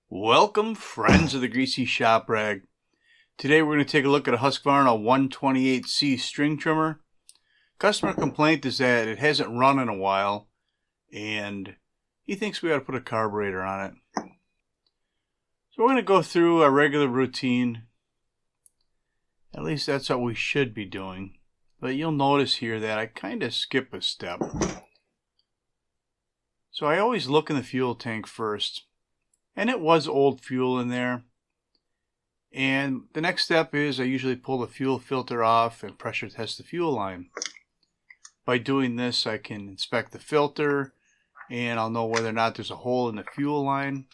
Welcome, friends of the Greasy Shop Rag. Today we're going to take a look at a Husqvarna 128C string trimmer. Customer complaint is that it hasn't run in a while and he thinks we ought to put a carburetor on it. So we're going to go through our regular routine. At least that's what we should be doing. But you'll notice here that I kind of skip a step. So I always look in the fuel tank first. And it was old fuel in there. And the next step is I usually pull the fuel filter off and pressure test the fuel line. By doing this, I can inspect the filter and I'll know whether or not there's a hole in the fuel line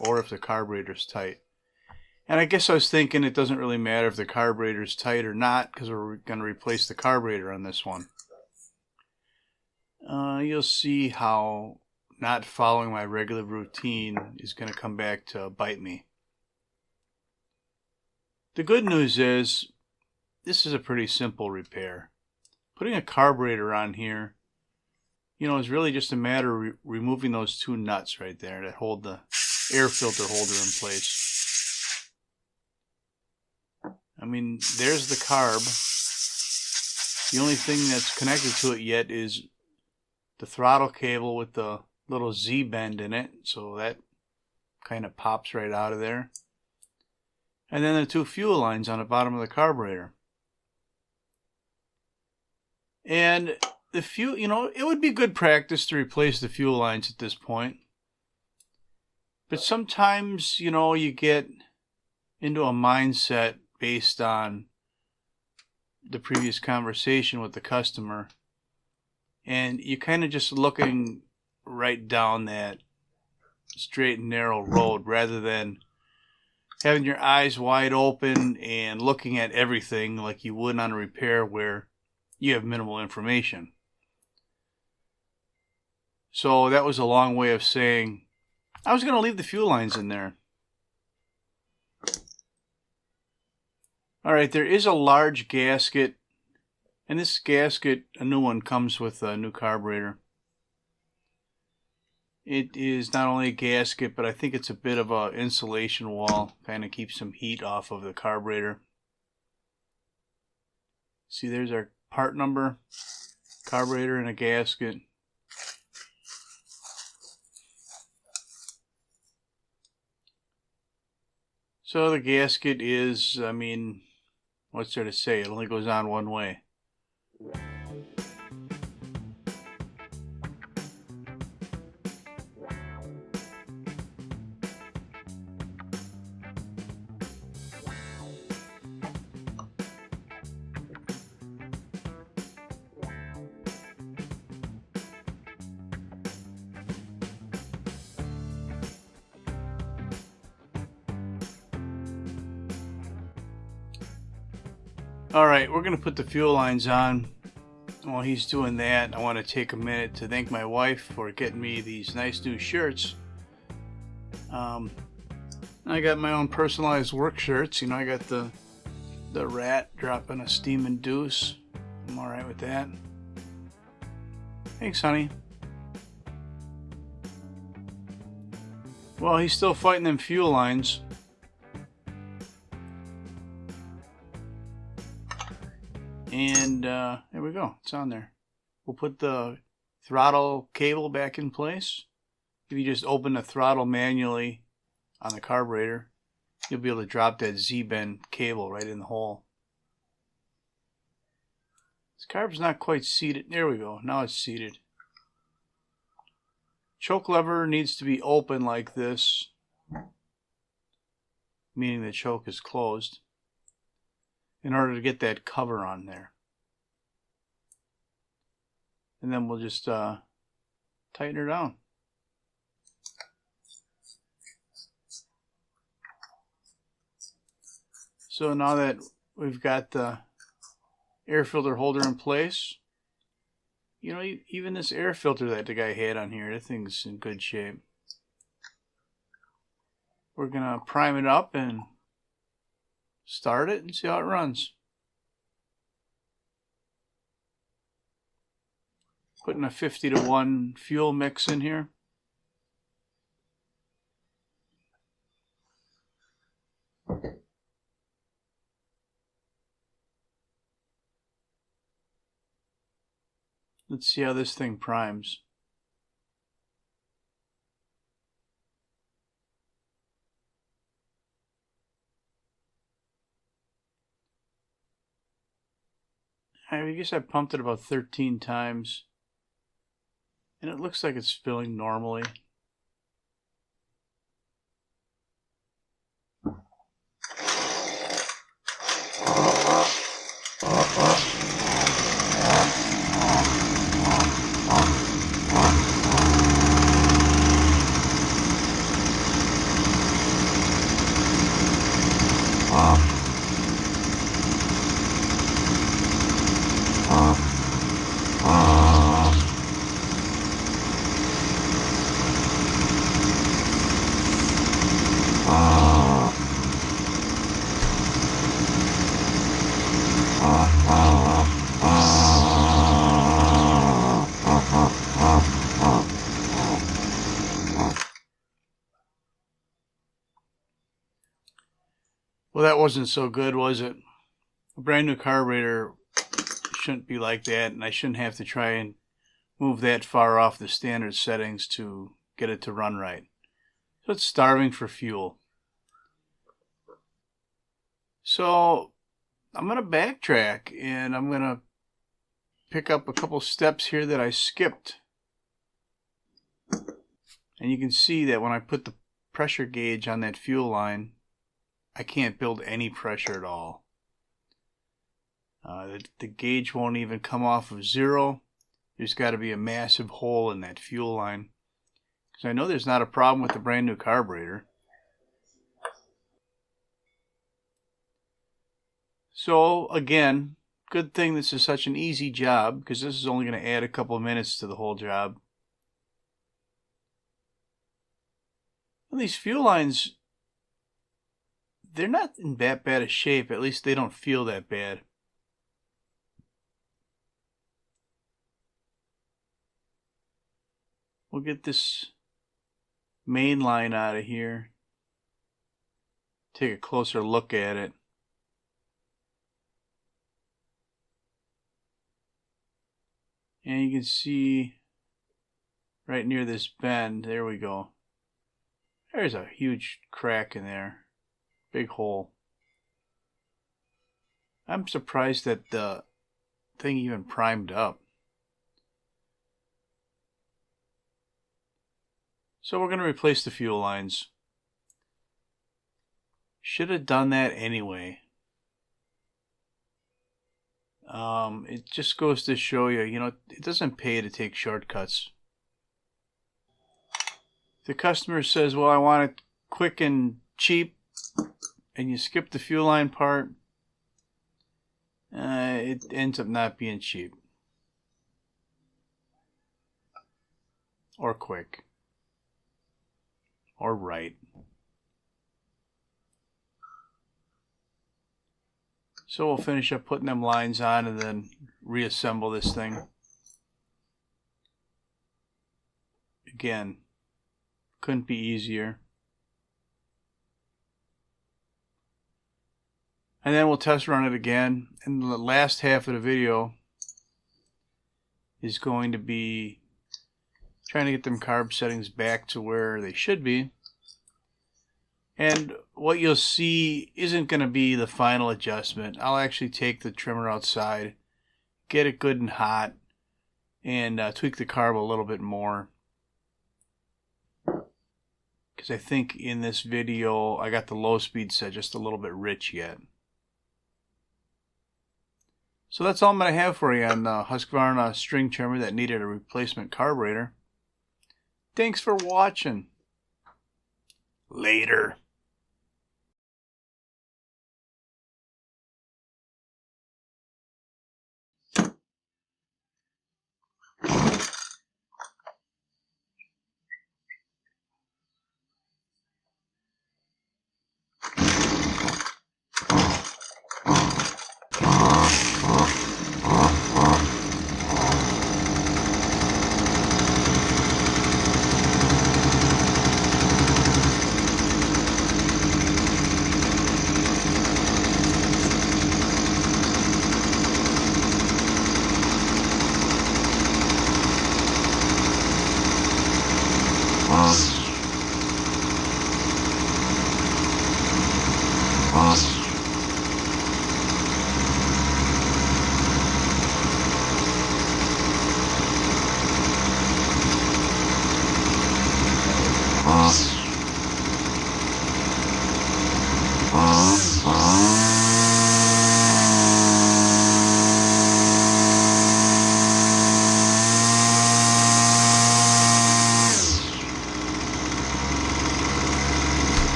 or if the carburetor is tight. And I guess I was thinking it doesn't really matter if the carburetor is tight or not because we're going to replace the carburetor on this one. You'll see how not following my regular routine is going to come back to bite me. The good news is this is a pretty simple repair. Putting a carburetor on here, is really just a matter of removing those two nuts right there that hold the air filter holder in place. I mean, there's the carb. The only thing that's connected to it yet is the throttle cable with the little Z bend in it, so that kind of pops right out of there. And then the two fuel lines on the bottom of the carburetor. And the fuel, it would be good practice to replace the fuel lines at this point. But sometimes, you get into a mindset based on the previous conversation with the customer. And you kind of just looking right down that straight and narrow road rather than having your eyes wide open and looking at everything like you would on a repair where you have minimal information. So that was a long way of saying I was going to leave the fuel lines in there. Alright, there is a large gasket, and this gasket, a new one, comes with a new carburetor. It is not only a gasket, but I think it's a bit of an insulation wall. Kind of keeps some heat off of the carburetor. See, there's our part number. Carburetor and a gasket. So the gasket is, what's there to say? It only goes on one way. Alright, we're going to put the fuel lines on. While he's doing that, I want to take a minute to thank my wife for getting me these nice new shirts. I got my own personalized work shirts. I got the rat dropping a steam and deuce. I'm alright with that. Thanks, honey. Well, he's still fighting them fuel lines. And there we go. It's on there. We'll put the throttle cable back in place. If you just open the throttle manually on the carburetor, you'll be able to drop that Z-bend cable right in the hole. This carb's not quite seated. There we go. Now it's seated. Choke lever needs to be open like this, meaning the choke is closed, in order to get that cover on there. And then we'll just tighten her down. So now that we've got the air filter holder in place, even this air filter that the guy had on here, that thing's in good shape. We're going to prime it up and start it and see how it runs. Putting a 50-to-1 fuel mix in here. Let's see how this thing primes. I guess I pumped it about 13 times. And it looks like it's filling normally. Well, that wasn't so good, was it? A brand new carburetor shouldn't be like that, and I shouldn't have to try and move that far off the standard settings to get it to run right. So it's starving for fuel. So I'm going to backtrack, and I'm going to pick up a couple steps here that I skipped. And you can see that when I put the pressure gauge on that fuel line, I can't build any pressure at all. The gauge won't even come off of 0. There's got to be a massive hole in that fuel line. Because I know there's not a problem with the brand new carburetor. So again, good thing this is such an easy job, because this is only going to add a couple of minutes to the whole job. And these fuel lines, they're not in that bad a shape. At least they don't feel that bad. We'll get this main line out of here. Take a closer look at it. And you can see right near this bend, there we go. There's a huge crack in there. Big hole. I'm surprised that the thing even primed up. So we're going to replace the fuel lines. Should have done that anyway. It just goes to show you, it doesn't pay to take shortcuts. If the customer says, well, I want it quick and cheap, and you skip the fuel line part, it ends up not being cheap. Or quick. Or right. So we'll finish up putting them lines on and then reassemble this thing. Again, couldn't be easier. And then we'll test run it again. And the last half of the video is going to be trying to get them carb settings back to where they should be. And what you'll see isn't going to be the final adjustment. I'll actually take the trimmer outside, get it good and hot, and tweak the carb a little bit more. Because I think in this video I got the low speed set just a little bit rich yet. So that's all I'm going to have for you on the Husqvarna string trimmer that needed a replacement carburetor. Thanks for watching. Later.